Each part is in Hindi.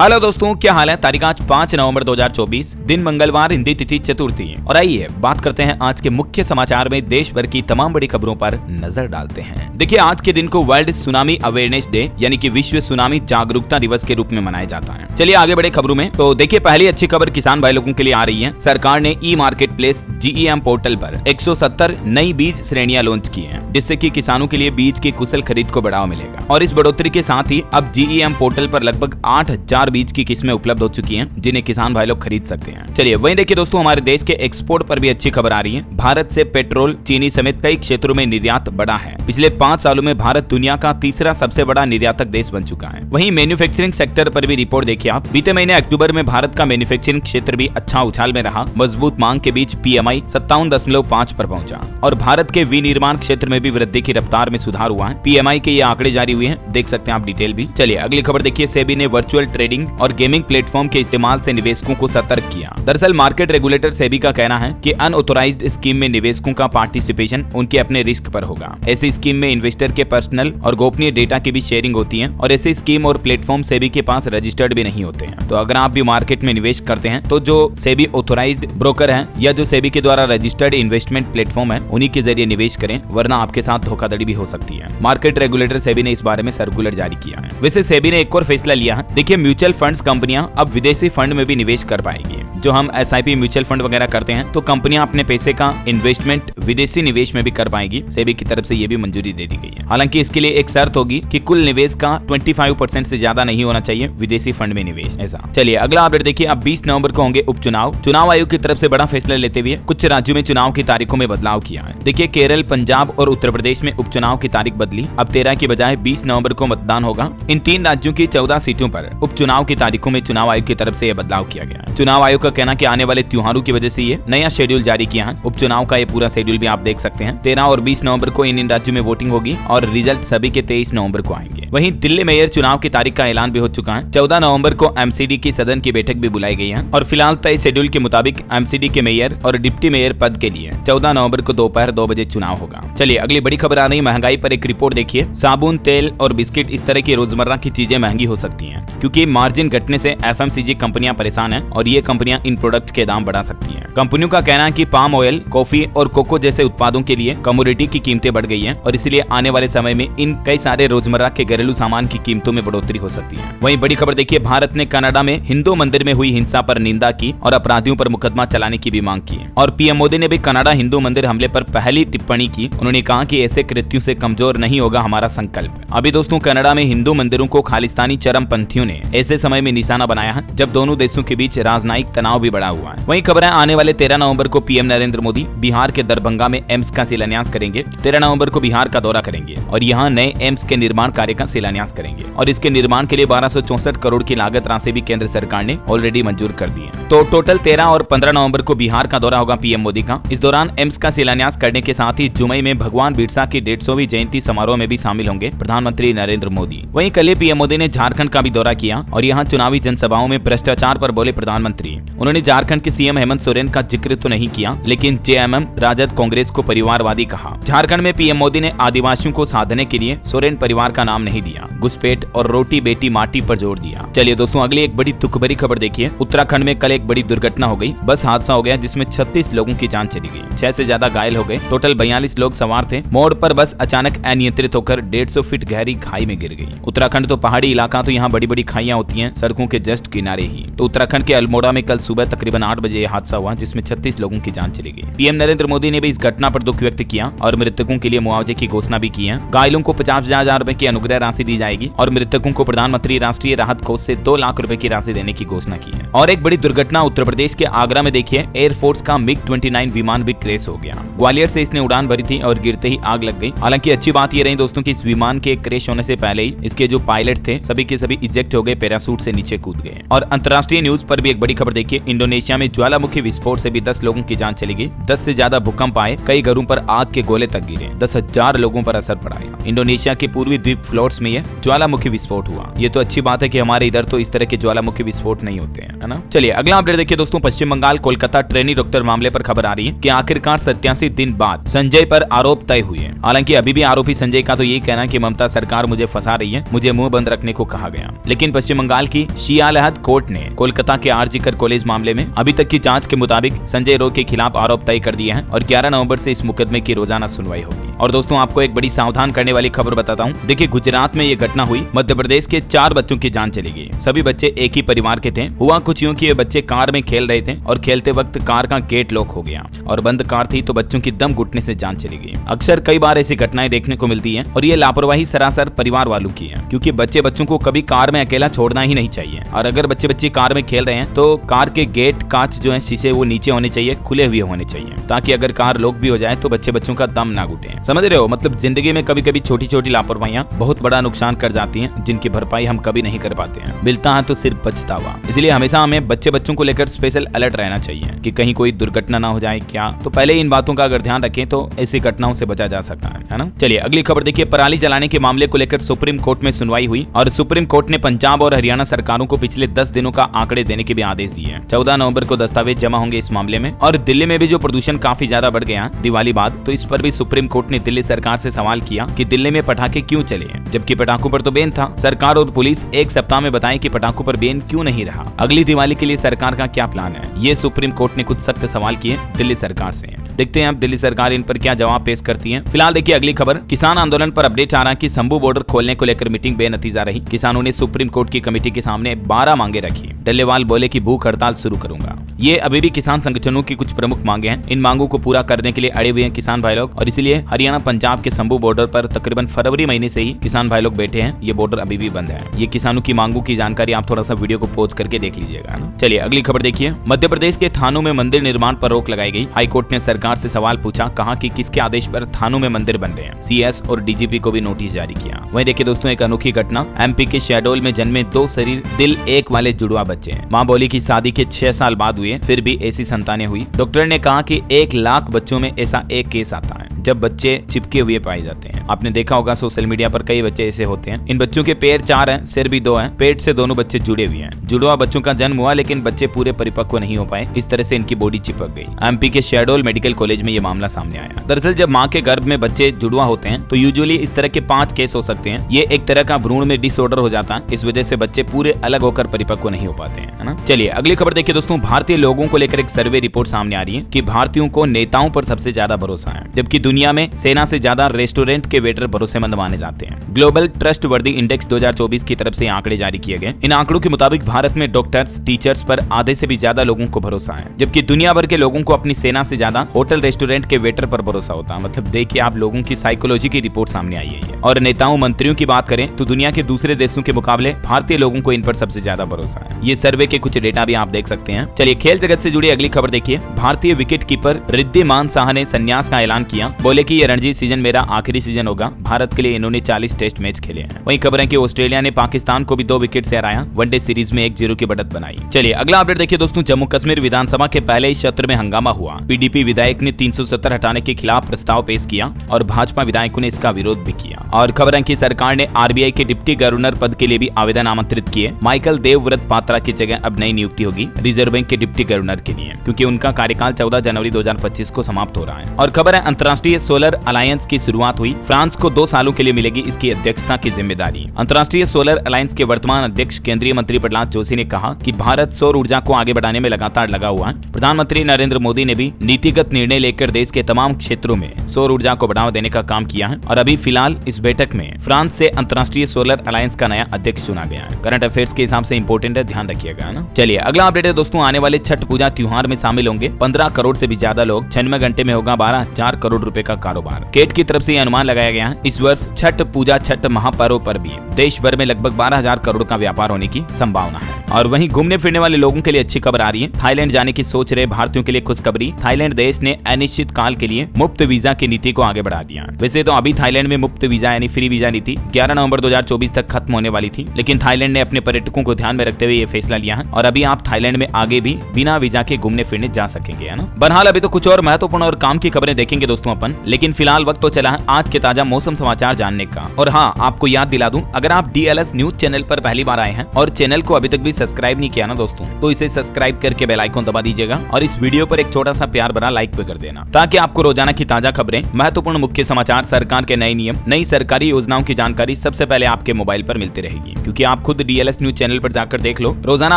हेलो दोस्तों, क्या हाल है। तारीख आज 5 नवंबर 2024, दिन मंगलवार, हिंदी तिथि चतुर्थी है। और आइए बात करते हैं आज के मुख्य समाचार में देश भर की तमाम बड़ी खबरों पर नजर डालते हैं। देखिए, आज के दिन को वर्ल्ड सुनामी अवेयरनेस डे यानी कि विश्व सुनामी जागरूकता दिवस के रूप में मनाया जाता है। चलिए आगे बढ़े खबरों में। तो देखिए, पहली अच्छी खबर किसान भाई लोगों के लिए आ रही है। सरकार ने ई मार्केट प्लेस GEM पोर्टल पर 170 नई बीज श्रेणियां लॉन्च की हैं, जिससे कि किसानों के लिए बीज की कुशल खरीद को बढ़ावा मिलेगा। और इस बढ़ोतरी के साथ ही अब GEM पोर्टल पर लगभग 8000 बीज की किस्में उपलब्ध हो चुकी हैं, जिन्हें किसान भाई लोग खरीद सकते हैं। चलिए वहीं देखिए दोस्तों, हमारे देश के एक्सपोर्ट पर भी अच्छी खबर आ रही है। भारत से पेट्रोल, चीनी समेत कई क्षेत्रों में निर्यात बढ़ा है। पिछले 5 सालों में भारत दुनिया का तीसरा सबसे बड़ा निर्यातक देश बन चुका है। वहीं मैन्युफैक्चरिंग सेक्टर पर भी रिपोर्ट देखिए आप। बीते महीने अक्टूबर में भारत का मैन्युफैक्चरिंग क्षेत्र भी अच्छा उछाल में रहा। मजबूत मांग के बीच PMI 57.5 पर पहुंचा और भारत के विनिर्माण क्षेत्र में भी वृद्धि की रफ्तार में सुधार हुआ है। PMI के ये आंकड़े जारी हुए हैं, देख सकते हैं आप डिटेल भी। चलिए अगली खबर देखिए। सेबी ने वर्चुअल ट्रेडिंग और गेमिंग प्लेटफॉर्म के इस्तेमाल से निवेशकों को सतर्क किया। दरअसल मार्केट रेगुलेटर सेबी का कहना है कि अनऑथोराइज्ड स्कीम में निवेशकों का पार्टिसिपेशन उनके अपने रिस्क पर होगा। ऐसी स्कीम में इन्वेस्टर के पर्सनल और गोपनीय डेटा की भी शेयरिंग होती है और ऐसी स्कीम और प्लेटफॉर्म सेबी के पास रजिस्टर्ड भी नहीं होते हैं। तो अगर आप भी मार्केट में निवेश करते हैं तो जो सेबी ऑथोराइज्ड ब्रोकर है या जो सेबी के द्वारा रजिस्टर्ड इन्वेस्टमेंट प्लेटफॉर्म है, उन्हीं के जरिए निवेश करें, वरना आपके साथ धोखाधड़ी भी हो सकती है। मार्केट रेगुलेटर सेबी ने इस बारे में सर्कुलर जारी किया है। वैसे सेबी ने एक और फैसला लिया है। देखिए, म्यूचुअल फंड्स कंपनियां अब विदेशी फंड में भी निवेश कर पाएगी। जो हम SIP म्यूचुअल फंड वगैरह करते हैं, तो कंपनियां अपने पैसे का इन्वेस्टमेंट विदेशी निवेश में भी कर पाएगी। सेबी की तरफ से ये भी मंजूरी दे दी गई है। हालांकि इसके लिए एक शर्त होगी कि कुल निवेश का 25% से ज्यादा नहीं होना चाहिए विदेशी फंड में निवेश, ऐसा। चलिए अगला अपडेट देखिए। अब 20 नवंबर को होंगे उपचुनाव। चुनाव आयोग की तरफ से बड़ा फैसला लेते हुए कुछ राज्यों में चुनाव की तारीखों में बदलाव किया है। देखिए, केरल, पंजाब और उत्तर प्रदेश में उपचुनाव की तारीख बदली। अब 13 की बजाय 20 नवंबर को मतदान होगा। इन 3 राज्यों की 14 सीटों पर उपचुनाव की तारीखों में चुनाव आयोग की तरफ से यह बदलाव किया गया। चुनाव आयोग का कहना कि आने वाले त्योहारों की वजह से ये नया शेड्यूल जारी किया है। उपचुनाव का ये पूरा शेड्यूल भी आप देख सकते हैं। 13 और 20 नवंबर को इन राज्यों में वोटिंग होगी और रिजल्ट सभी के 23 नवंबर को आएंगे। वहीं दिल्ली मेयर चुनाव की तारीख का ऐलान भी हो चुका है। 14 नवंबर को MCD की सदन की बैठक भी बुलाई गई है और फिलहाल तय शेड्यूल के मुताबिक MCD के मेयर और डिप्टी मेयर पद के लिए 14 नवंबर को दोपहर 2 बजे चुनाव होगा। चलिए अगली बड़ी खबर आ रही महंगाई पर एक रिपोर्ट देखिए। साबुन, तेल और बिस्किट, इस तरह की रोजमर्रा की चीजें महंगी हो सकती हैं, क्योंकि मार्जिन घटने से FMCG कंपनियां परेशान हैं और ये कंपनियां इन प्रोडक्ट के दाम बढ़ा सकती हैं। कंपनियों का कहना है कि पाम ऑयल, कॉफी और कोको जैसे उत्पादों के लिए कमोडिटी की कीमतें बढ़ गई हैं और इसलिए आने वाले समय में इन कई सारे रोजमर्रा के घरेलू सामान की कीमतों में बढ़ोतरी हो सकती है। वहीं बड़ी खबर देखिए, भारत ने कनाडा में हिंदू मंदिर में हुई हिंसा पर निंदा की और अपराधियों पर मुकदमा चलाने की भी मांग की है। और PM मोदी ने भी कनाडा हिंदू मंदिर हमले पर पहली टिप्पणी की। उन्होंने कहा कि ऐसे कृत्यों से कमजोर नहीं होगा हमारा संकल्प। अभी दोस्तों, कनाडा में हिंदू मंदिरों को खालिस्तानी चरमपंथियों ने ऐसे समय में निशाना बनाया है जब दोनों देशों के बीच राजनयिक तनाव भी बढ़ा हुआ है। वहीं खबर है, आने वाले 13 नवंबर को PM नरेंद्र मोदी बिहार के दरभंगा में एम्स का शिलान्यास करेंगे। 13 नवंबर को बिहार का दौरा करेंगे और यहाँ नए एम्स के निर्माण कार्य का शिलान्यास करेंगे और इसके निर्माण के लिए 1264 करोड़ की लागत राशि भी केंद्र सरकार ने ऑलरेडी मंजूर कर दी है। तो टोटल 13 और 15 नवंबर को बिहार का दौरा होगा PM मोदी का। इस दौरान एम्स का शिलान्यास करने के साथ ही जुमई में भगवान बिरसा की 150वीं जयंती समारोह में भी शामिल होंगे प्रधानमंत्री नरेंद्र मोदी। वहीं कल PM मोदी ने झारखंड का भी दौरा किया और यहाँ चुनावी जनसभाओं में भ्रष्टाचार पर बोले प्रधानमंत्री। उन्होंने झारखंड के CM हेमंत सोरेन का जिक्र तो नहीं किया, लेकिन JMM राजद कांग्रेस को परिवारवादी कहा। झारखंड में PM मोदी ने आदिवासियों को साधने के लिए सोरेन परिवार का नाम नहीं दिया, घुसपैठ और रोटी बेटी माटी पर जोर दिया। चलिए दोस्तों, अगली एक बड़ी दुख भरी खबर देखिए। उत्तराखंड में कल एक बड़ी दुर्घटना हो गई। बस हादसा हो गया जिसमें 36 लोगों की जान चली गई, 6 से ज्यादा घायल हो गए। टोटल 42 लोग सवार थे। मोड़ पर बस अचानक अनियंत्रित होकर 150 फीट गहरी खाई में गिर गई। उत्तराखंड तो पहाड़ी इलाका, तो यहाँ बड़ी बड़ी खाइयां होती हैं सड़कों के जस्ट किनारे ही। तो उत्तराखंड के अल्मोड़ा में कल सुबह तकरीबन 8 बजे यह हादसा हुआ जिसमें 36 लोगों की जान चली गई। PM नरेंद्र मोदी ने भी इस घटना पर दुख व्यक्त किया और मृतकों के लिए मुआवजे की घोषणा भी की है। घायलों को 50,000 रुपए की अनुग्रह राशि दी जाएगी और मृतकों को प्रधानमंत्री राष्ट्रीय राहत कोष से 2 लाख रुपए की राशि देने की घोषणा की है। और एक बड़ी दुर्घटना उत्तर प्रदेश के आगरा में देखिए। एयरफोर्स का MiG-29 विमान भी क्रैश हो गया। ग्वालियर से इसने उड़ान भरी थी और गिरते ही आग लग गई। हालांकि अच्छी बात ये रही दोस्तों कि इस विमान के क्रैश होने से पहले ही इसके जो पायलट थे सभी के सभी इजेक्ट हो गए, पैराशूट से नीचे कूद गए। और अंतर्राष्ट्रीय न्यूज पर भी एक बड़ी खबर देखिए। देखिए इंडोनेशिया में ज्वालामुखी विस्फोट से भी 10 लोगों की जान चली गई। 10 से ज्यादा भूकंप आए, कई घरों पर आग के गोले तक गिरे, 10,000 लोगों पर असर पड़ा। इंडोनेशिया के पूर्वी द्वीप फ्लोट्स में यह ज्वालामुखी विस्फोट हुआ। ये तो अच्छी बात है कि हमारे इधर तो इस तरह के ज्वालामुखी विस्फोट नहीं होते हैं, है ना। चलिए अगला अपडेट देखिए दोस्तों, पश्चिम बंगाल कोलकाता ट्रेनी डॉक्टर मामले पर खबर आ रही है कि आखिरकार 87 दिन बाद संजय पर आरोप तय हुए। हालांकि अभी भी आरोपी संजय का तो यही कहना है कि ममता सरकार मुझे फंसा रही है, मुझे मुंह बंद रखने को कहा गया। लेकिन पश्चिम बंगाल की शियालहद कोर्ट ने कोलकाता के आरजीकर कॉलेज मामले में अभी तक की जांच के मुताबिक संजय राउत के खिलाफ आरोप तय कर दिए हैं और 11 नवंबर से इस मुकदमे की रोजाना सुनवाई होगी। और दोस्तों आपको एक बड़ी सावधान करने वाली खबर बताता हूँ। देखिए गुजरात में ये घटना हुई, मध्य प्रदेश के 4 बच्चों की जान चली गई। सभी बच्चे एक ही परिवार के थे। हुआ कुछ यूं कि ये बच्चे कार में खेल रहे थे और खेलते वक्त कार का गेट लॉक हो गया और बंद कार थी तो बच्चों की दम घुटने से जान चली गई। अक्सर कई बार ऐसी घटनाएं देखने को मिलती है और ये लापरवाही सरासर परिवार वालों की है, क्योंकि बच्चों को कभी कार में अकेला छोड़ना ही नहीं चाहिए। और अगर बच्चे कार में खेल रहे हैं तो कार के गेट कांच जो है शीशे वो नीचे होने चाहिए, खुले हुए होने चाहिए, ताकि अगर कार लॉक भी हो जाए तो बच्चों का दम ना घुटे। समझ रहे हो, मतलब जिंदगी में कभी कभी छोटी छोटी लापरवाहियां बहुत बड़ा नुकसान कर जाती हैं, जिनकी भरपाई हम कभी नहीं कर पाते हैं। मिलता है तो सिर्फ पछतावा। इसलिए हमेशा हमें बच्चों को लेकर स्पेशल अलर्ट रहना चाहिए कि कहीं कोई दुर्घटना ना हो जाए क्या। तो पहले इन बातों का अगर ध्यान रखें तो ऐसी घटनाओं से बचा जा सकता है ना। चलिए अगली खबर देखिए, पराली जलाने के मामले को लेकर सुप्रीम कोर्ट में सुनवाई हुई और सुप्रीम कोर्ट ने पंजाब और हरियाणा सरकारों को पिछले 10 दिनों का आंकड़े देने के भी आदेश दिए हैं। 14 नवंबर को दस्तावेज जमा होंगे इस मामले में। और दिल्ली में भी जो प्रदूषण काफी ज्यादा बढ़ गया दिवाली बाद, तो इस पर भी सुप्रीम कोर्ट ने दिल्ली सरकार से सवाल किया कि दिल्ली में पटाखे क्यों चले हैं, जबकि पटाखों पर तो बैन था। सरकार और पुलिस एक सप्ताह में बताए कि पटाखों पर बैन क्यों नहीं रहा। अगली दिवाली के लिए सरकार का क्या प्लान है, ये सुप्रीम कोर्ट ने कुछ सख्त सवाल किए दिल्ली सरकार से। देखते हैं अब दिल्ली सरकार इन पर क्या जवाब पेश करती है। फिलहाल देखिए अगली खबर, किसान आंदोलन पर अपडेट आ रहा है कि शंभू बॉर्डर खोलने को लेकर मीटिंग बेनतीजा रही। किसानों ने सुप्रीम कोर्ट की कमेटी के सामने 12 मांगे रखी। डल्लेवाल बोले कि भूख हड़ताल शुरू करूंगा। ये अभी भी किसान संगठनों की कुछ प्रमुख मांगे हैं। इन मांगों को पूरा करने के लिए अड़े हुए हैं किसान भाई लोग और इसलिए हरियाणा पंजाब के शंभू बॉर्डर पर तकरीबन फरवरी महीने से ही किसान भाई लोग बैठे हैं। ये बॉर्डर अभी भी बंद है। ये किसानों की मांगों की जानकारी आप थोड़ा सा वीडियो को पॉज करके देख लीजिएगा ना। चलिए अगली खबर देखिए, मध्य प्रदेश के थानों में मंदिर निर्माण पर रोक लगाई गई। हाईकोर्ट ने सरकार से सवाल पूछा, कहा कि किसके आदेश पर थानों में मंदिर बन रहे हैं। सीएस और डीजीपी को भी नोटिस जारी किया। वहीं देखिए दोस्तों एक अनोखी घटना, एमपी के शहडोल में जन्मे 2 शरीर दिल एक वाले जुड़वा बच्चे हैं। मां बोली की शादी के 6 साल बाद हुए, फिर भी ऐसी संतानें हुई। डॉक्टर ने कहा कि 1 लाख बच्चों में ऐसा एक केस आता है जब बच्चे चिपके हुए पाए जाते हैं। आपने देखा होगा सोशल मीडिया पर कई बच्चे ऐसे होते हैं। इन बच्चों के पैर 4 हैं, सिर भी 2 हैं, पेट से दोनों बच्चे जुड़े हुए हैं। जुड़वा बच्चों का जन्म हुआ लेकिन बच्चे पूरे परिपक्व नहीं हो पाए, इस तरह से इनकी बॉडी चिपक गई। एमपी के शहडोल मेडिकल कॉलेज में ये मामला सामने आया। दरअसल जब मां के गर्भ में बच्चे जुड़वा होते हैं तो यूजुअली इस तरह के 5 केस हो सकते हैं। ये एक तरह का भ्रूण में डिसऑर्डर हो जाता है, इस वजह से बच्चे पूरे अलग होकर परिपक्व नहीं हो पाते हैं, है ना। चलिए अगली खबर देखिए दोस्तों, भारतीय लोगों को लेकर एक सर्वे रिपोर्ट सामने आ रही है कि भारतीयों को नेताओं पर सबसे ज्यादा भरोसा है, जबकि दुनिया में सेना से ज्यादा रेस्टोरेंट के वेटर भरोसेमंद माने जाते हैं। ग्लोबल ट्रस्ट वर्दी इंडेक्स 2024 की तरफ से आंकड़े जारी किए गए। इन आंकड़ों के मुताबिक भारत में डॉक्टर्स, टीचर्स पर आधे से भी ज्यादा लोगों को भरोसा है, जबकि दुनिया भर के लोगों को अपनी सेना से ज्यादा होटल रेस्टोरेंट के वेटर पर भरोसा होता है। मतलब देखिए आप लोगों की साइकोलॉजी की रिपोर्ट सामने आई है। और नेताओं मंत्रियों की बात करें तो दुनिया के दूसरे देशों के मुकाबले भारतीय लोगों को इन पर सबसे ज्यादा भरोसा है। ये सर्वे के कुछ डेटा भी आप देख सकते हैं। चलिए खेल जगत से जुड़ी अगली खबर देखिए, भारतीय विकेट कीपर रिद्धिमान साहा ने संन्यास का ऐलान किया। बोले कि ये रणजी सीजन मेरा आखिरी सीजन होगा। भारत के लिए इन्होंने 40 टेस्ट मैच खेले हैं। वहीं खबर है कि ऑस्ट्रेलिया ने पाकिस्तान को भी 2 विकेट से हराया, वनडे सीरीज में 1-0 की बढ़त बनाई। चलिए अगला अपडेट देखिए दोस्तों, जम्मू कश्मीर विधानसभा के पहले ही सत्र में हंगामा हुआ। पीडीपी विधायक ने 370 हटाने के खिलाफ प्रस्ताव पेश किया और भाजपा विधायकों ने इसका विरोध भी किया। और खबर है कि सरकार ने आरबीआई के डिप्टी गवर्नर पद के लिए भी आवेदन आमंत्रित किए। माइकल देवव्रत पात्रा की जगह अब नई नियुक्ति होगी रिजर्व बैंक के डिप्टी गवर्नर के लिए, क्योंकि उनका कार्यकाल 14 जनवरी 2025 को समाप्त हो रहा है। और खबर है अंतर्राष्ट्रीय सोलर अलायंस की शुरुआत हुई। फ्रांस को 2 सालों के लिए मिलेगी इसकी अध्यक्षता की जिम्मेदारी। अंतर्राष्ट्रीय सोलर अलायंस के वर्तमान अध्यक्ष केंद्रीय मंत्री प्रहलाद जोशी ने कहा कि भारत सौर ऊर्जा को आगे बढ़ाने में लगातार लगा हुआ है। प्रधानमंत्री नरेंद्र मोदी ने भी नीतिगत निर्णय लेकर देश के तमाम क्षेत्रों में सौर ऊर्जा को बढ़ावा देने का काम किया है। और अभी फिलहाल इस बैठक में फ्रांस से अंतर्राष्ट्रीय सोलर अलायंस का नया अध्यक्ष चुना गया है। करंट अफेयर्स के हिसाब से इंपोर्टेंट है, ध्यान रखिएगा ना। चलिए अगला अपडेट है दोस्तों, आने वाले छठ पूजा त्योहार में शामिल होंगे 15 करोड़ से भी ज्यादा लोग। 96 घंटे में होगा 12,000 करोड़ रुपए रुपए का कारोबार। केट की तरफ से यह अनुमान लगाया गया है इस वर्ष छठ पूजा छठ महापर्व पर भी देश भर में लगभग 12,000 करोड़ का व्यापार होने की संभावना है। और वहीं घूमने फिरने वाले लोगों के लिए अच्छी खबर आ रही है। थाईलैंड जाने की सोच रहे भारतीयों के लिए खुशखबरी। थाईलैंड देश ने अनिश्चित काल के लिए मुफ्त वीजा की नीति को आगे बढ़ा दिया। वैसे तो अभी थाईलैंड में मुफ्त वीजा यानी फ्री वीजा नीति 11 नवंबर 2024 तक खत्म होने वाली थी, लेकिन थाईलैंड ने अपने पर्यटकों को ध्यान में रखते हुए ये फैसला लिया है और अभी आप थाईलैंड में आगे भी बिना वीजा के घूमने फिरने जा सकेंगे, है ना। बहरहाल अभी तो कुछ और महत्वपूर्ण और काम की खबरें देखेंगे दोस्तों अपन, लेकिन फिलहाल वक्त तो चला है आज के ताजा मौसम समाचार जानने का। और हाँ, आपको याद दिला दूं, अगर आप DLS न्यूज चैनल पर पहली बार आए हैं और चैनल को अभी तक भी सब्सक्राइब नहीं किया ना दोस्तों, तो इसे सब्सक्राइब करके बेल आइकन दबा दीजिएगा और इस वीडियो पर एक छोटा सा प्यार भरा लाइक भी कर देना, ताकि आपको रोजाना की ताजा खबरें, महत्वपूर्ण मुख्य समाचार, सरकार के नए नियम, नई सरकारी योजनाओं की जानकारी सबसे पहले आपके मोबाइल पर मिलती रहेगी। क्योंकि आप खुद DLS न्यूज चैनल पर जाकर देख लो, रोजाना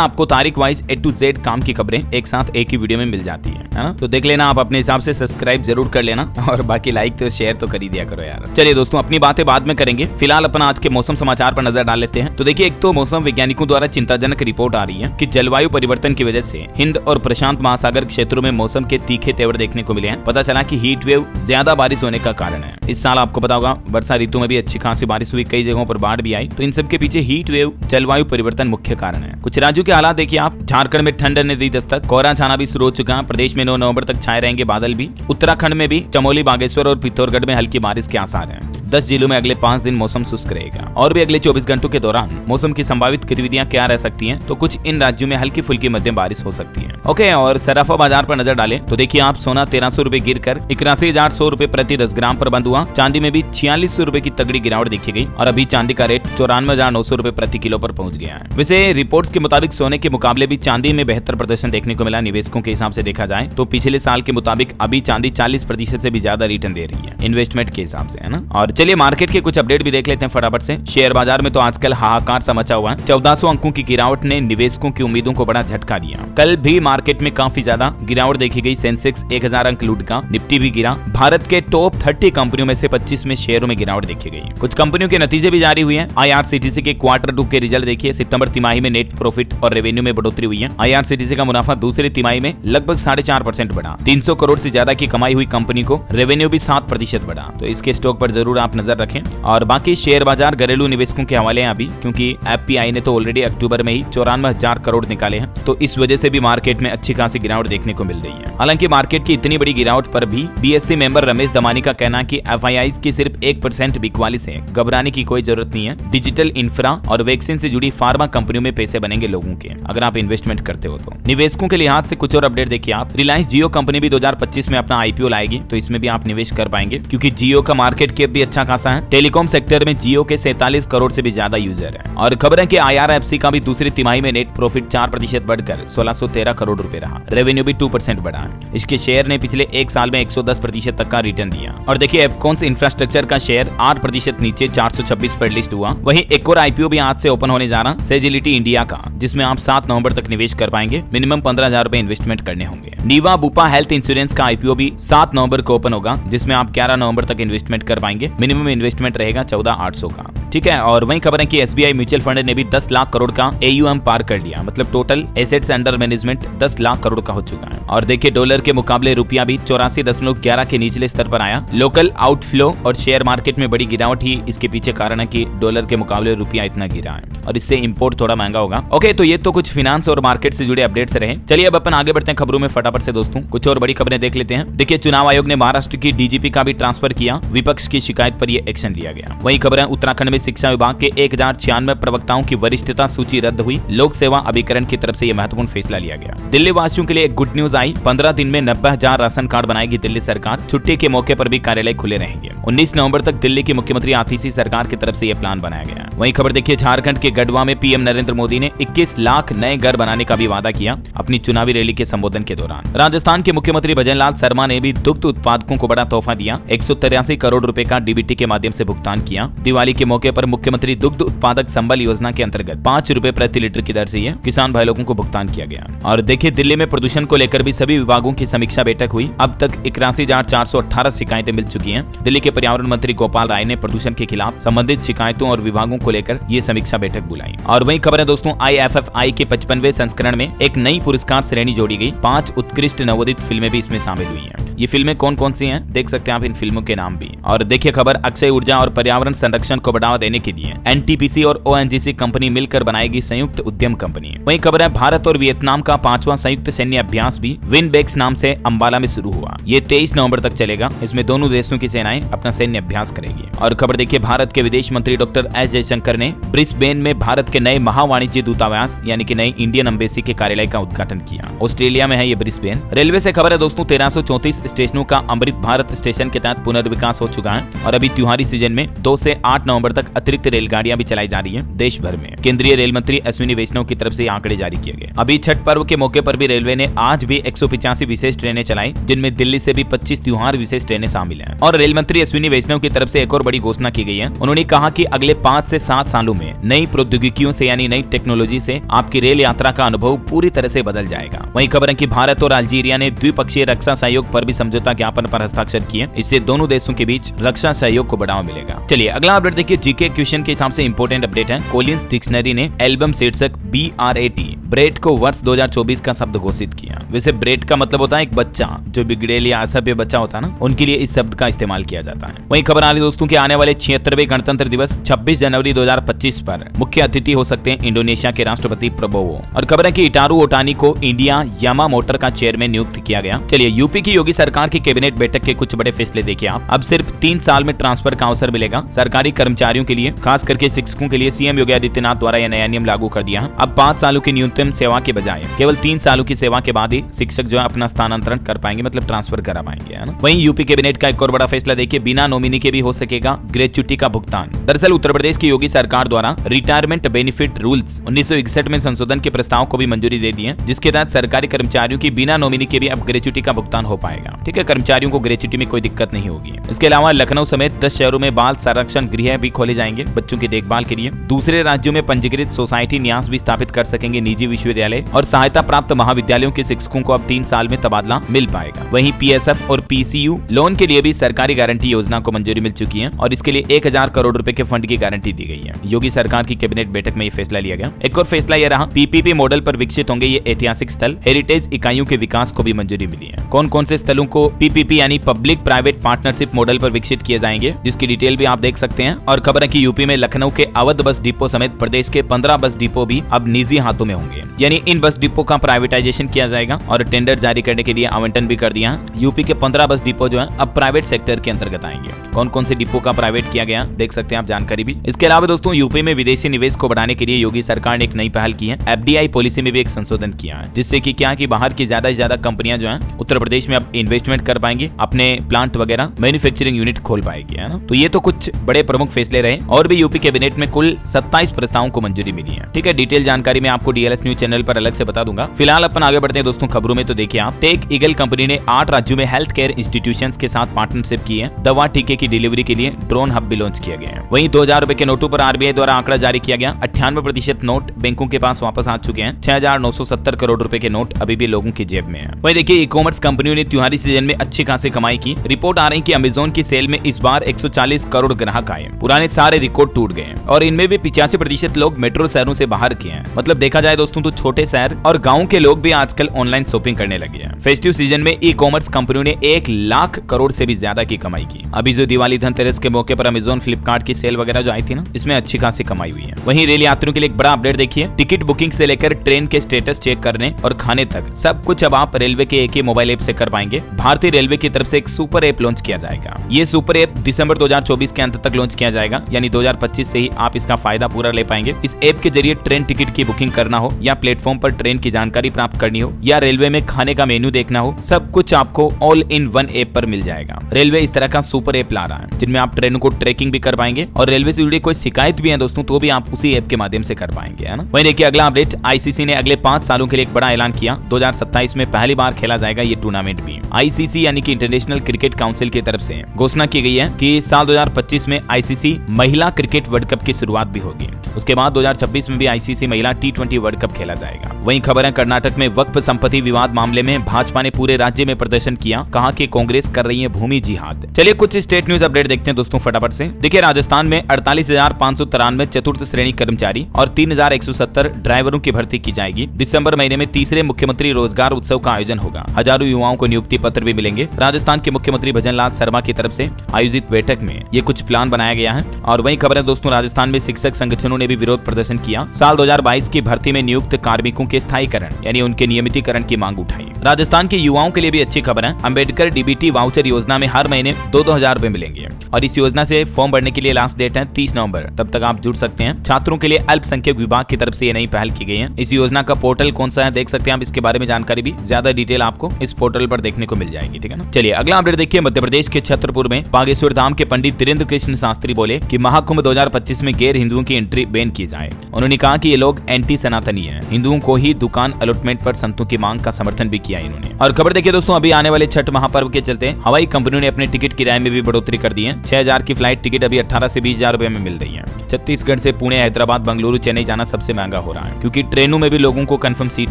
आपको तारीख वाइज A to Z काम की खबरें एक साथ एक ही वीडियो में मिल जाती है ना। तो देख लेना, आप अपने हिसाब से सब्सक्राइब जरूर कर लेना और बाकी लाइक तो शेयर तो कर ही दिया करो यार। चलिए दोस्तों, अपनी बातें बाद में करेंगे, फिलहाल अपन आज के मौसम समाचार पर नजर डाल लेते हैं। तो देखिए, एक तो मौसम वैज्ञानिकों द्वारा चिंताजनक रिपोर्ट आ रही है कि जलवायु परिवर्तन की वजह से हिंद और प्रशांत महासागर क्षेत्रों में मौसम के तीखे तेवर देखने को मिले हैं। पता चला कि हीट वेव ज्यादा बारिश होने का कारण है। इस साल आपको पता होगा वर्षा ऋतु में भी अच्छी खासी बारिश हुई, कई जगहों पर बाढ़ भी आई। तो इन सब के पीछे हीट वेव, जलवायु परिवर्तन मुख्य कारण है। कुछ राज्यों के हालात देखिए आप। झारखंड में ठंड ने दी दस्तक, कोहरा छाना भी शुरू हो चुका है। प्रदेश में 9 नवंबर तक छाए रहेंगे बादल भी। उत्तराखंड में भी चमोली, बागेश्वर और पिथौरागढ़ में हल्की बारिश के आसार हैं। 10 जिलों में अगले 5 दिन मौसम शुष्क रहेगा और भी अगले 24 घंटों के दौरान मौसम की संभावित गतिविधियां क्या रह सकती हैं, तो कुछ इन राज्यों में हल्की फुल्की मध्यम बारिश हो सकती है। ओके, और सराफा बाजार पर नजर डालें तो देखिए आप, सोना 1300 रुपए गिरकर 81,100 रुपए प्रति 10 ग्राम पर बंद हुआ। चांदी में भी 4600 रुपए की तगड़ी गिरावट देखी गई और अभी चांदी का रेट 94,900 रुपए प्रति किलो पर पहुंच गया है। वैसे रिपोर्ट्स के मुताबिक सोने के मुकाबले भी चांदी में बेहतर प्रदर्शन देखने को मिला। निवेशकों के हिसाब से देखा जाए तो पिछले साल के मुताबिक अभी चांदी 40% से भी ज्यादा रिटर्न दे रही है इन्वेस्टमेंट के हिसाब से, है ना। और चलिए मार्केट के कुछ अपडेट भी देख लेते हैं फटाफट से। शेयर बाजार में तो आजकल हाहाकार सा मचा हुआ है। 1400 अंकों की गिरावट ने निवेशकों की उम्मीदों को बड़ा झटका दिया। कल भी मार्केट में काफी ज्यादा गिरावट देखी गई। सेंसेक्स 1000 अंक लूट का, निफ्टी भी गिरा। भारत के टॉप 30 कंपनियों में से 25 में शेयरों में गिरावट देखी गई। कुछ कंपनियों के नतीजे भी जारी हुए हैं। IRCTC के Q2 के रिजल्ट देखिए। सितंबर तिमाही में नेट प्रॉफिट और रेवेन्यू में बढ़ोतरी हुई है। IRCTC का मुनाफा दूसरी तिमाही में लगभग 4.5% बढ़ा। 300 करोड़ से ज्यादा की कमाई हुई कंपनी को रेवेन्यू भी 7% बढ़ा। तो इसके स्टॉक पर जरूर आप नजर रखें। और बाकी शेयर बाजार घरेलू निवेशकों के हवाले हैं अभी, क्योंकि FPI ने तो ऑलरेडी अक्टूबर में ही 94,000 करोड़ निकाले हैं। तो इस वजह से भी मार्केट में अच्छी खासी गिरावट देखने को मिल रही है। हालांकि मार्केट की इतनी बड़ी गिरावट पर भी BSE मेंबर रमेश दमानी का कहना है कि FIIs की सिर्फ 1% बिकवाली से घबराने की कोई जरूरत नहीं है। डिजिटल इंफ्रा और वैक्सीन से जुड़ी फार्मा कंपनियों में पैसे बनेंगे लोगों के, अगर आप इन्वेस्टमेंट करते हो तो। निवेशकों के लिहाज से कुछ और अपडेट देखिए आप। रिलायंस जियो कंपनी भी 2025 में अपना IPO लाएगी, तो इसमें भी आप निवेश कर पाएंगे, क्योंकि जियो का मार्केट कैप भी अच्छा खासा है। टेलीकॉम सेक्टर में जियो के 47 करोड़ से भी ज्यादा यूजर है। और खबर है कि IRFC का भी दूसरी तिमाही में नेट प्रॉफिट 4% बढ़कर 1613 करोड़ रुपए रहा। रेवेन्यू भी 2% बढ़ा है। इसके शेयर ने पिछले एक साल में 110% तक का रिटर्न दिया। और देखिए एपकॉन्स इंफ्रास्ट्रक्चर का शेयर 8% नीचे 426 पर लिस्ट हुआ। वहीं एक और IPO भी आज से ओपन होने जा रहा, सेजिलिटी इंडिया का, जिसमें आप 7 नवंबर तक निवेश कर पाएंगे। मिनिमम 15,000 रुपए इन्वेस्टमेंट करने होंगे। नीवा बुपा हेल्थ इंश्योरेंस का IPO भी 7 नवंबर को ओपन होगा, जिसमें आप 11 नवंबर तक इन्वेस्टमेंट कर पाएंगे। मिनिमम इन्वेस्टमेंट रहेगा 14,800 का, ठीक है। और वहीं खबर है कि SBI म्यूचुअल फंड ने भी 10 लाख करोड़ का AUM पार कर लिया, मतलब total assets under management 10 lakh crore का हो चुका है। और देखिए डॉलर के मुकाबले रुपया भी 84.11 के निचले स्तर पर आया। लोकल आउटफ्लो और शेयर मार्केट में बड़ी गिरावट ही इसके पीछे कारण है कि डॉलर के मुकाबले रुपया इतना गिरा है और इससे इंपोर्ट थोड़ा महंगा होगा। ओके, तो ये तो कुछ फिनांस और मार्केट से जुड़े अपडेट्स रहे। चलिए अब अपन आगे बढ़ते हैं खबरों में फटाफट से दोस्तों। कुछ और बड़ी खबरें देख लेते हैं। देखिए चुनाव आयोग ने महाराष्ट्र की DGP का भी ट्रांसफर किया। विपक्ष की शिकायत पर यह एक्शन लिया गया। वही खबर है उत्तराखंड में शिक्षा विभाग के 1096 प्रवक्ताओं की वरिष्ठता सूची रद्द हुई। लोक सेवा अभिकरण की तरफ से यह महत्वपूर्ण फैसला लिया गया। दिल्ली वासियों के लिए एक गुड न्यूज आई। 15 दिन में 90,000 राशन कार्ड बनाएगी दिल्ली सरकार। छुट्टी के मौके पर भी कार्यालय खुले रहेंगे। 19 नवंबर तक दिल्ली की मुख्यमंत्री आतिशी सरकार की तरफ से यह प्लान बनाया गया। वही खबर देखिए झारखंड के गढ़वा में PM नरेंद्र मोदी ने 21 लाख नए घर बनाने का भी वादा किया अपनी चुनावी रैली के संबोधन के दौरान। राजस्थान के मुख्यमंत्री भजनलाल शर्मा ने भी दुग्ध उत्पादकों को बड़ा तोहफा दिया। 183 करोड़ रुपए का DBT के माध्यम से भुगतान किया। दिवाली के मौके पर मुख्यमंत्री दुग्ध उत्पादक संबल योजना के अंतर्गत 5 रुपए प्रति लीटर की दर से ये किसान भाई लोगों को भुगतान किया गया। और देखिए दिल्ली में प्रदूषण को लेकर भी सभी विभागों की समीक्षा बैठक हुई। अब तक 81,418 शिकायतें मिल चुकी हैं। दिल्ली के पर्यावरण मंत्री गोपाल राय ने प्रदूषण के खिलाफ संबंधित शिकायतों और विभागों को लेकर ये समीक्षा बैठक बुलाई। और वही खबर है दोस्तों IFFI के 55वें संस्करण में एक नई पुरस्कार श्रेणी जोड़ी गई। 5 उत्कृष्ट नवोदित फिल्में भी इसमें शामिल हुई हैं। ये फिल्में कौन कौन सी हैं देख सकते हैं आप इन फिल्मों के नाम भी। और देखिए खबर, अक्षय ऊर्जा और पर्यावरण संरक्षण को बढ़ावा देने के लिए एनटीपीसी और ओएनजीसी कंपनी मिलकर बनाएगी संयुक्त उद्यम कंपनी। वहीं खबर है, भारत और वियतनाम का 5वां संयुक्त सैन्य अभ्यास भी विनबेक्स नाम से अंबाला में शुरू हुआ। ये 23 नवंबर तक चलेगा। इसमें दोनों देशों की सेनाएं अपना सैन्य अभ्यास करेगी। और खबर देखिए, भारत के विदेश मंत्री डॉक्टर एस जयशंकर ने ब्रिस्बेन में भारत के नए महावाणिज्य दूतावास यानी कि नई इंडियन एम्बेसी के कार्यालय का उद्घाटन किया। ऑस्ट्रेलिया में है ये ब्रिस्बेन। रेलवे से खबर है दोस्तों, 1334 स्टेशनों का अमृत भारत स्टेशन के तहत पुनर्विकास हो चुका है और अभी त्योहारी सीजन में 2 से 8 नवंबर तक अतिरिक्त रेलगाड़ियां भी चलाई जा रही हैं देश भर में। केंद्रीय रेल मंत्री अश्विनी वैष्णव की तरफ से आंकड़े जारी किए गए। अभी छठ पर्व के मौके पर भी रेलवे ने आज भी 185 विशेष ट्रेनें चलाई, जिनमें दिल्ली से भी 25 त्योहार विशेष ट्रेनें शामिल हैं। और रेल मंत्री अश्विनी वैष्णव की तरफ से एक और बड़ी घोषणा की गई है। उन्होंने कहा कि अगले 5 से 7 सालों में नई प्रौद्योगिकियों से यानी नई टेक्नोलॉजी से आपकी रेल यात्रा का अनुभव पूरी तरह से बदल जाएगा। वहीं खबर है कि भारत और अल्जीरिया ने द्विपक्षीय रक्षा सहयोग पर भी समझौता ज्ञापन पर हस्ताक्षर किए। इससे दोनों देशों के बीच रक्षा सहयोग को बढ़ावा मिलेगा। चलिए अगला अपडेट देखिए, जीके क्वेश्चन के हिसाब से इंपोर्टेंट अपडेट है। कोलिंस डिक्शनरी ने एल्बम शीर्षक BRAT ब्रेट को वर्ष 2024 का शब्द घोषित किया। वैसे ब्रेट का मतलब होता है एक बच्चा, जो बिगड़ेल या असभ्य बच्चा होता है ना, उनके लिए इस शब्द का इस्तेमाल किया जाता है। वहीं खबर आ रही दोस्तों कि आने वाले 76वें गणतंत्र दिवस 26 जनवरी 2025 पर मुख्य अतिथि हो सकते हैं इंडोनेशिया के राष्ट्रपति प्रबोवो। और खबर है कि इटारू ओटानी को इंडिया यामा मोटर का चेयरमैन नियुक्त किया गया। चलिए यूपी की योगी सरकार की कैबिनेट बैठक के कुछ बड़े फैसले देखिए आप। अब सिर्फ 3 साल में ट्रांसफर का अवसर मिलेगा सरकारी कर्मचारियों के लिए, खास करके शिक्षकों के लिए सीएम योगी आदित्यनाथ द्वारा यह नया नियम लागू कर दिया है। अब 5 सालों की न्यूनतम सेवा के बजाय केवल 3 सालों की सेवा के बाद ही शिक्षक जो है अपना स्थानांतरण कर पाएंगे, मतलब ट्रांसफर करा पाएंगे, है ना। वहीं यूपी कैबिनेट का एक और बड़ा फैसला देखिए, बिना नॉमिनी के भी हो सकेगा ग्रेच्युटी का भुगतान। दरअसल उत्तर प्रदेश की योगी सरकार द्वारा रिटायरमेंट बेनिफिट रूल्स 1961 में संशोधन के प्रस्ताव को भी मंजूरी दे दी है, जिसके तहत सरकारी कर्मचारियों की बिना नॉमिनी के भी अब ग्रेच्युटी का भुगतान हो पाएगा। ठीक है, कर्मचारियों को ग्रेच्युटी में कोई दिक्कत नहीं होगी। इसके अलावा लखनऊ समेत 10 शहरों में बाल संरक्षण गृह भी खोले जाएंगे बच्चों की देखभाल के लिए। दूसरे राज्यों में पंजीकृत सोसाइटी न्यास भी स्थापित कर सकेंगे निजी विश्वविद्यालय, और सहायता प्राप्त महाविद्यालयों के शिक्षकों को अब 3 साल में तबादला मिल पाएगा। वहीं PSF और PCU लोन के लिए भी सरकारी गारंटी योजना को मंजूरी मिल चुकी है और इसके लिए 1000 करोड़ रुपए के फंड की गारंटी दी गई है। योगी सरकार की कैबिनेट बैठक में ये फैसला लिया गया। एक और फैसला यह रहा, PPP मॉडल पर विकसित होंगे ये ऐतिहासिक स्थल। हेरिटेज इकाइयों के विकास को भी मंजूरी मिली है। कौन कौन से स्थलों को PPP यानी पब्लिक प्राइवेट पार्टनरशिप मॉडल पर विकसित किए जाएंगे, जिसकी डिटेल भी आप देख सकते हैं। और खबर है कि यूपी में लखनऊ के अवध बस डिपो समेत प्रदेश के 15 बस डिपो भी अब निजी हाथों में होंगे, यानी इन बस डिपो का प्राइवेटाइजेशन किया जाएगा और टेंडर जारी करने के लिए आवंटन भी कर दिया है। यूपी के 15 बस डिपो जो है अब प्राइवेट सेक्टर के अंतर्गत आएंगे। कौन कौन से डिपो का प्राइवेट किया गया देख सकते हैं आप जानकारी भी। इसके अलावा दोस्तों यूपी में विदेशी निवेश को बढ़ाने के लिए योगी सरकार ने एक नई पहल की है। FDI पॉलिसी में भी एक संशोधन किया है, जिससे कि क्या कि बाहर की ज्यादा से ज्यादा कंपनियां जो है उत्तर प्रदेश में अब इन्वेस्टमेंट कर पाएंगी, अपने प्लांट वगैरह मैन्युफैक्चरिंग यूनिट खोल पाएगी, है ना। तो ये तो कुछ बड़े प्रमुख फैसले रहे और भी यूपी कैबिनेट में कुल 27 प्रस्तावों को मंजूरी मिली है। ठीक है, डिटेल जानकारी मैं आपको DLS न्यूज चैनल पर अलग से बता दूंगा। फिलहाल अपन आगे बढ़ते हैं दोस्तों खबरों में। तो देखिए आप, टेक ईगल कंपनी ने 8 राज्यों में हेल्थ केयर इंस्टीट्यूशंस के साथ पार्टनरशिप की है। दवा टीके की डिलीवरी के लिए ड्रोन हब भी लॉन्च किया गया है। वहीं 2000 रुपए के नोटों पर RBI द्वारा आंकड़ा जारी किया गया। 98% नोट बैंकों के पास वापस आ चुके हैं। 6970 करोड़ रुपए के नोट अभी भी लोगों की जेब में है। वहीं देखिए ई कॉमर्स कंपनियों ने त्योहारी सीजन में अच्छी खासी कमाई की। रिपोर्ट आ रही है कि अमेजोन की सेल में इस बार 140 करोड़ ग्राहक आए। पुराने सारे रिकॉर्ड टूट गए और इनमें भी 85% लोग मेट्रो शहरों से बाहर के हैं। मतलब देखा जाए दोस्तों तो छोटे शहर और गाँव के लोग भी आजकल ऑनलाइन शॉपिंग करने लगे हैं। फेस्टिव सीजन में ई कॉमर्स कंपनियों ने 1 लाख करोड़ से भी ज्यादा की कमाई की। अभी जो दिवाली धनतेरस के मौके पर अमेजोन फ्लिपकार्ट की सेल वगैरह जो आई थी ना, इसमें अच्छी खासी कमाई हुई है। वहीं रेल यात्रियों के लिए एक बड़ा अपडेट देखिए, टिकट बुकिंग से लेकर ट्रेन के स्टेटस चेक करने और खाने तक सब कुछ अब आप रेलवे के एक ही मोबाइल ऐप से कर पाएंगे। भारतीय रेलवे की तरफ से एक सुपर ऐप लॉन्च किया जाएगा। ये सुपर ऐप दिसंबर 2024 के अंत तक लॉन्च किया जाएगा, यानी 2025 से ही आप इसका फायदा पूरा ले पाएंगे। इस ऐप के जरिए ट्रेन टिकट की बुकिंग करना हो या प्लेटफॉर्म पर ट्रेन की जानकारी प्राप्त करनी हो या रेलवे में खाने का मेन्यू देखना हो, सब कुछ आपको ऑल इन वन ऐप पर मिल जाएगा। रेलवे इस तरह का सुपर ऐप ला रहा है जिनमें आप ट्रेनों को ट्रैकिंग भी कर पाएंगे और रेलवे से जुड़ी कोई शिकायत भी है दोस्तों तो भी आप उसी ऐप के माध्यम से कर पाएंगे, है ना। वहीं देखिए अगला अपडेट, ICC ने अगले 5 सालों के लिए एक बड़ा ऐलान किया। 2027 में पहली बार खेला जाएगा ये टूर्नामेंट भी। ICC यानी कि इंटरनेशनल क्रिकेट काउंसिल की तरफ से घोषणा की गई है कि साल 2025 में ICC महिला क्रिकेट वर्ल्ड कप की शुरुआत भी होगी। उसके बाद 2026 में भी ICC महिला T20 वर्ल्ड कप खेला जाएगा। वहीं खबर है कर्नाटक में वक्फ संपत्ति अयोध्या विवाद मामले में भाजपा ने पूरे राज्य में प्रदर्शन किया, कहा कि कांग्रेस कर रही है भूमि जिहाद। चलिए कुछ स्टेट न्यूज अपडेट देखते हैं दोस्तों फटाफट से। देखिए राजस्थान में 48,593 चतुर्थ श्रेणी कर्मचारी और 3,170 ड्राइवरों की भर्ती की जाएगी। दिसंबर महीने में तीसरे मुख्यमंत्री रोजगार उत्सव का आयोजन होगा। हजारों युवाओं को नियुक्ति पत्र भी मिलेंगे। राजस्थान के मुख्यमंत्री भजनलाल शर्मा की तरफ से आयोजित बैठक में ये कुछ प्लान बनाया गया है। और वही खबर है दोस्तों, राजस्थान में शिक्षक संगठनों ने भी विरोध प्रदर्शन किया। साल 2022 की भर्ती में नियुक्त कार्मिकों के स्थायीकरण यानी उनके नियमितीकरण की मांग उठाई। राजस्थान के युवाओं के लिए भी अच्छी खबर है। अम्बेडकर डीबीटी वाउचर योजना में हर महीने 2-2 हजार रुपए मिलेंगे और इस योजना से फॉर्म भरने के लिए लास्ट डेट है 30 नवंबर, तब तक आप जुड़ सकते हैं। छात्रों के लिए अल्पसंख्यक विभाग की तरफ से ये नई पहल की गई है। इस योजना का पोर्टल कौन सा है देख सकते हैं आप, इसके बारे में जानकारी भी ज्यादा डिटेल आपको इस पोर्टल पर देखने को मिल जाएगी, ठीक है ना। चलिए अगला अपडेट देखिए। मध्य प्रदेश के छतरपुर में बागेश्वर धाम के पंडित धीरेन्द्र कृष्ण शास्त्री बोले कि महाकुंभ 2025 में गैर हिंदुओं की एंट्री बैन की जाए। उन्होंने कहा कि ये लोग एंटी सनातनी है, हिंदुओं को ही दुकान अलॉटमेंट पर संतों की मांग का समर्थन भी किया इन्होंने। और खबर देखिए दोस्तों, अभी आने वाले छठ महापर्व के चलते हवाई कंपनियों ने अपने टिकट किराए में भी बढ़ोतरी कर दी है। 6,000 की फ्लाइट टिकट अभी 18 से 20,000 रुपए में मिल रही है। छत्तीसगढ़ से पुणे, हैदराबाद, बंगलुरु, चेन्नई जाना सबसे महंगा हो रहा है क्योंकि ट्रेनों में भी लोगों को कंफर्म सीट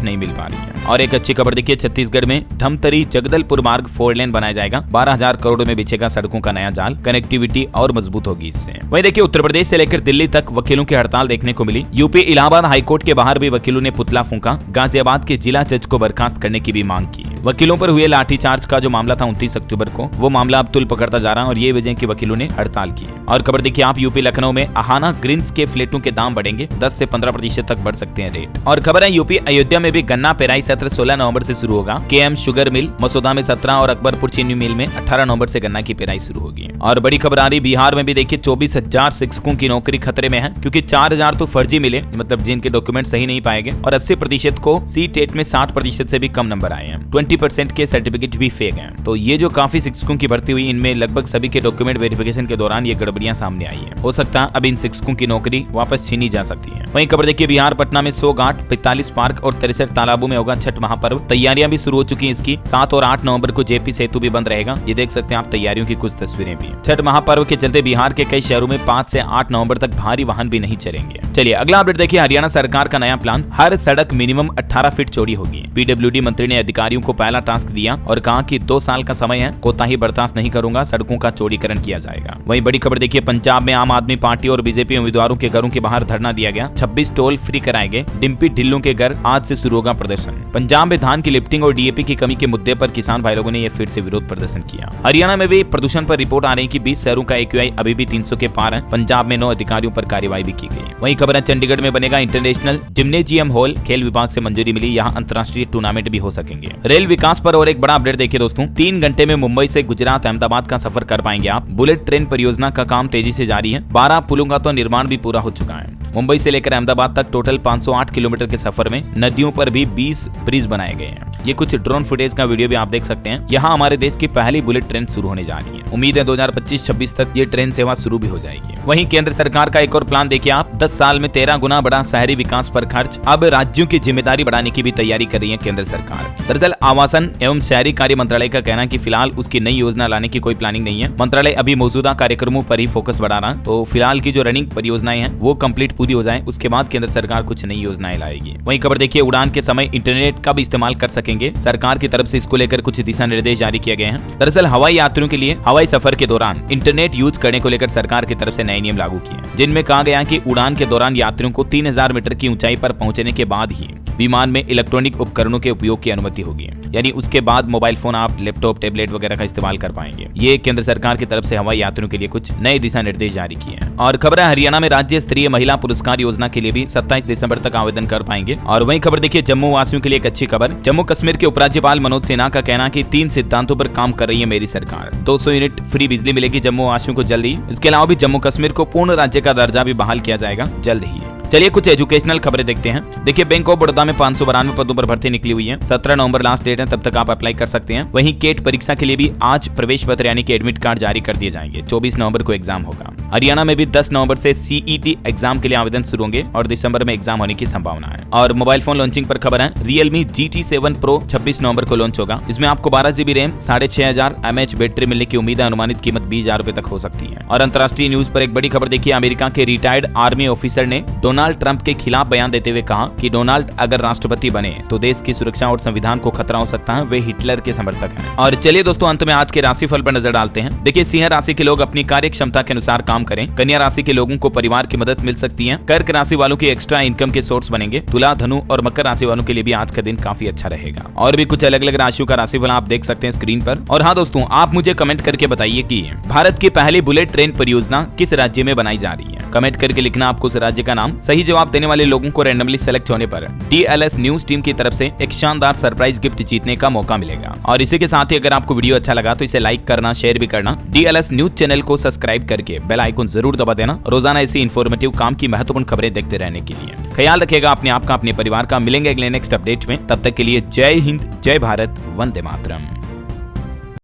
नहीं मिल पा रही है। और एक अच्छी खबर देखिए, छत्तीसगढ़ में धमतरी जगदलपुर मार्ग 4 लेन बनाया जाएगा। 12,000 करोड़ में बिछेगा सड़कों का नया जाल, कनेक्टिविटी और मजबूत होगी इससे। वहीं देखिए उत्तर प्रदेश से लेकर दिल्ली तक वकीलों की हड़ताल देखने को मिली। यूपी इलाहाबाद हाईकोर्ट के बाहर भी वकीलों ने पुतला फूंका। गाजियाबाद के जिला जज को बर्खास्त करने की भी मांग की। वकीलों पर हुए लाठीचार्ज का जो मामला था 29 अक्टूबर को, वो मामला अब तुल पकड़ता जा रहा है और ये वजह की वकीलों ने हड़ताल की। और खबर देखिए आप, यूपी लखनऊ में अहाना ग्रीन्स के फ्लैटों के दाम बढ़ेंगे, 10 से 15% तक बढ़ सकते हैं रेट। और खबर है यूपी अयोध्या में भी गन्ना पेराई सत्र 16 नवंबर से शुरू होगा। केएम शुगर मिल मसौदा में 17 और अकबरपुर चीनी मिल में 18 नवंबर से गन्ना की पेराई शुरू होगी। और बड़ी खबर आ रही, बिहार में भी देखिए 24,000 शिक्षकों की नौकरी खतरे में है क्योंकि 4,000 तो फर्जी मिले, मतलब जिनके डॉक्यूमेंट सही नहीं पाए गए, और 80% को सीटेट में 60% से भी कम नंबर आए हैं। 20% के सर्टिफिकेट भी फेक हैं। तो ये जो काफी शिक्षकों की भर्ती हुई, इनमें लगभग सभी के डॉक्यूमेंट वेरिफिकेशन के दौरान ये गड़बड़ियां सामने आई है। हो सकता है अब इन शिक्षकों की नौकरी वापस छीनी जा सकती है। वहीं खबर देखिए, बिहार पटना में 100 घाट, 45 पार्क और 63 तालाबों में होगा छठ महापर्व। तैयारियां भी शुरू हो चुकी है इसकी। 7 और 8 नवंबर को जेपी सेतु भी बंद रहेगा। ये देख सकते हैं आप तैयारियों की कुछ तस्वीरें भी। छठ महापर्व के चलते बिहार के कई शहरों में 5 से 8 नवंबर तक भारी वाहन भी नहीं चलेंगे। चलिए अगला अपडेट देखिए, हरियाणा सरकार का नया प्लान, हर सड़क मिनिमम 18 फीट चौड़ी होगी। पीडब्ल्यूडी मंत्री ने अधिकारियों को पहला टास्क दिया और कहा कि 2 साल का समय है, कोताही बर्दाश्त नहीं करूंगा, सड़कों का चौड़ीकरण किया जाएगा। वहीं बड़ी खबर देखिए, पंजाब में आम आदमी पार्टी और बीजेपी उम्मीदवारों के घरों के बाहर धरना दिया गया। 26 टोल फ्री कराए गए। डिम्पी ढिल्लों के घर आज से शुरू होगा प्रदर्शन। पंजाब में धान की लिफ्टिंग और डीएपी की कमी के मुद्दे पर किसान भाई लोगों ने यह फिर से विरोध प्रदर्शन किया। हरियाणा में भी प्रदूषण पर रिपोर्ट आ रही है कि 20 शहरों का AQI अभी भी 300 के पार है। पंजाब में 9 अधिकारियों पर कार्रवाई भी की गई। वहीं खबर है, चंडीगढ़ में बनेगा इंटरनेशनल जिम्नेजियम हॉल, खेल विभाग से मंजूरी मिली, यहाँ अंतर्राष्ट्रीय टूर्नामेंट भी हो सकेंगे। रेल विकास पर और एक बड़ा अपडेट देखिए दोस्तों, 3 घंटे में मुंबई से गुजरात अहमदाबाद का सफर कर पाएंगे आप। बुलेट ट्रेन परियोजना का काम तेजी से जारी है। 12 पुलों का तो निर्माण भी पूरा हो चुका है। मुंबई से लेकर अहमदाबाद तक टोटल 508 किलोमीटर के सफर में नदियों पर भी 20 ब्रिज बनाए गए हैं। ये कुछ ड्रोन फुटेज का वीडियो भी आप देख सकते हैं। यहाँ हमारे देश की पहली बुलेट ट्रेन शुरू होने जा रही है। उम्मीद है 2025-26 तक ये ट्रेन सेवा शुरू भी हो जाएगी। वहीं केंद्र सरकार का एक और प्लान देखिए आप, 10 साल में 13 गुना बढ़ा शहरी विकास पर खर्च। अब राज्यों की जिम्मेदारी बढ़ाने की भी तैयारी कर रही है केंद्र सरकार। दरअसल आवासन एवं शहरी कार्य मंत्रालय का कहना है कि फिलहाल उसकी नई योजना लाने की कोई प्लानिंग नहीं है। मंत्रालय अभी मौजूदा कार्यक्रमों पर ही फोकस बढ़ा रहा है। तो फिलहाल की जो रनिंग परियोजनाएं हैं वो कंप्लीट पूरी हो जाए, उसके बाद केंद्र सरकार कुछ नई योजनाएं लाएगी। वहीं खबर देखिए, उड़ान के समय इंटरनेट का भी इस्तेमाल कर सकेंगे। सरकार की तरफ से इसको लेकर कुछ दिशा निर्देश जारी किए गए हैं। दरअसल हवाई यात्रियों के लिए हवाई सफर के दौरान इंटरनेट यूज करने को लेकर सरकार की तरफ से नए नियम लागू किए हैं, जिनमें कहा गया कि उड़ान के दौरान यात्रियों को 3000 मीटर की ऊंचाई पर पहुंचने के बाद ही विमान में इलेक्ट्रॉनिक उपकरणों के उपयोग की अनुमति होगी। यानी उसके बाद मोबाइल फोन, आप लैपटॉप, टैबलेट वगैरह का इस्तेमाल कर पाएंगे। ये केंद्र सरकार की तरफ से हवाई यात्रियों के लिए कुछ नए दिशा निर्देश जारी किए हैं। और खबर है, हरियाणा में राज्य स्तरीय महिला पुरस्कार योजना के लिए भी 27 दिसंबर तक आवेदन कर पाएंगे। और वहीं खबर देखिए, जम्मू वासियों के लिए एक अच्छी खबर, जम्मू कश्मीर के उपराज्यपाल मनोज सिन्हा का कहना कि 3 सिद्धांतों पर काम कर रही है मेरी सरकार। 200 यूनिट फ्री बिजली मिलेगी जम्मू वासियों को जल्द ही। इसके अलावा भी जम्मू कश्मीर को पूर्ण राज्य का दर्जा भी बहाल किया जाएगा जल्द ही। चलिए कुछ एजुकेशनल खबरें देखते हैं। देखिए, बैंक ऑफ बड़ौदा में 592 पदों पर भर्ती निकली हुई है। 17 नवंबर लास्ट डेट है, तब तक आप अप्लाई कर सकते हैं। वहीं केट परीक्षा के लिए भी आज प्रवेश पत्र यानी कि एडमिट कार्ड जारी कर दिए जाएंगे। 24 नवंबर को एग्जाम होगा। हरियाणा में भी 10 नवंबर से CET एग्जाम के लिए आवेदन शुरू होंगे और दिसंबर में एग्जाम होने की संभावना है। और मोबाइल फोन लॉन्चिंग पर खबर है, Realme GT7 Pro 26 नवंबर को लॉन्च होगा। इसमें आपको 12 GB रैम, 6500 mAh बैटरी मिलने की उम्मीद है। अनुमानित कीमत 20,000 रुपए तक हो सकती है। और अंतर्राष्ट्रीय न्यूज पर एक बड़ी खबर देखिए, अमेरिका के रिटायर्ड आर्मी ऑफिसर ने डोनाल्ड ट्रंप के खिलाफ बयान देते हुए कहा कि डोनाल्ड अगर राष्ट्रपति बने तो देश की सुरक्षा और संविधान को खतरा हो सकता है, वे हिटलर के समर्थक हैं। और चलिए दोस्तों, अंत में आज के राशिफल पर नजर डालते हैं। देखिए, सिंह राशि के लोग अपनी कार्य क्षमता के अनुसार काम करें। कन्या राशि के लोगों को परिवार की मदद मिल सकती है। कर्क राशि वालों की एक्स्ट्रा इनकम के सोर्स बनेंगे। तुला, धनु और मकर राशि वालों के लिए भी आज का दिन काफी अच्छा रहेगा। और भी कुछ अलग अलग राशियों का राशिफल आप देख सकते हैं स्क्रीन पर। और हाँ दोस्तों, आप मुझे कमेंट करके बताइए कि भारत की पहली बुलेट ट्रेन परियोजना किस राज्य में बनाई जा रही है। कमेंट करके लिखना आपको उस राज्य का नाम। सही जवाब देने वाले लोगों को रैंडमली सेलेक्ट होने पर DLS न्यूज टीम की तरफ से एक शानदार सरप्राइज गिफ्ट जीतने का मौका मिलेगा। और इसी के साथ ही अगर आपको वीडियो अच्छा लगा तो इसे लाइक करना, शेयर भी करना। DLS न्यूज चैनल को सब्सक्राइब करके बेल आइकन जरूर दबा देना, रोजाना ऐसी इंफॉर्मेटिव काम की महत्वपूर्ण खबरें देखते रहने के लिए। ख्याल रखिएगा अपने आप का, अपने परिवार का। मिलेंगे अगले नेक्स्ट अपडेट में, तब तक के लिए जय हिंद, जय भारत, वंदे मातरम।